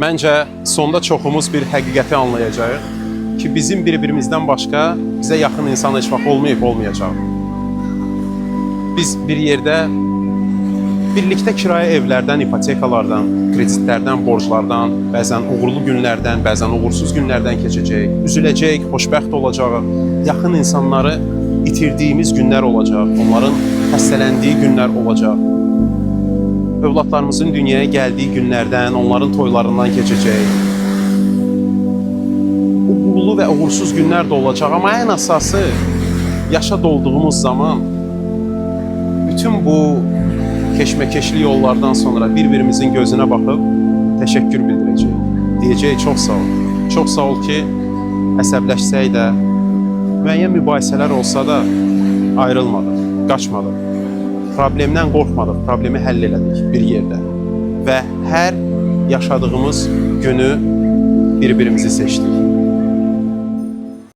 Məncə sonda çoxumuz bir həqiqəti anlayacağıq ki, bizim bir-birimizdən başqa bizə yaxın insan heç vaxt olmayacaq. Biz bir yerdə birlikdə kirayə evlərdən, ipotekalardan, kreditlərdən, borclardan, bəzən uğurlu günlərdən, bəzən uğursuz günlərdən keçəcəyik, üzüləcəyik, xoşbəxt olacağıq, yaxın insanları itirdiyimiz günlər olacaq, onların xəstələndiyi günlər olacaq. Övladlarımızın dünyaya gəldiyi günlərdən, onların toylarından keçəcəyik. Uğurlu və uğursuz günlər də olacaq, amma ən əsası yaşa dolduğumuz zaman bütün bu keşməkeşli yollardan sonra bir-birimizin gözünə baxıb təşəkkür bildirəcəyik. Deyəcəyik, çox sağ ol. Çox sağ ol ki, əsəbləşsək də, müəyyən mübahisələr olsa da ayrılmadıq, qaçmadıq. Problemdən qorxmadıq, problemi həll elədik bir yerdə. Və hər yaşadığımız günü bir-birimizi seçdik.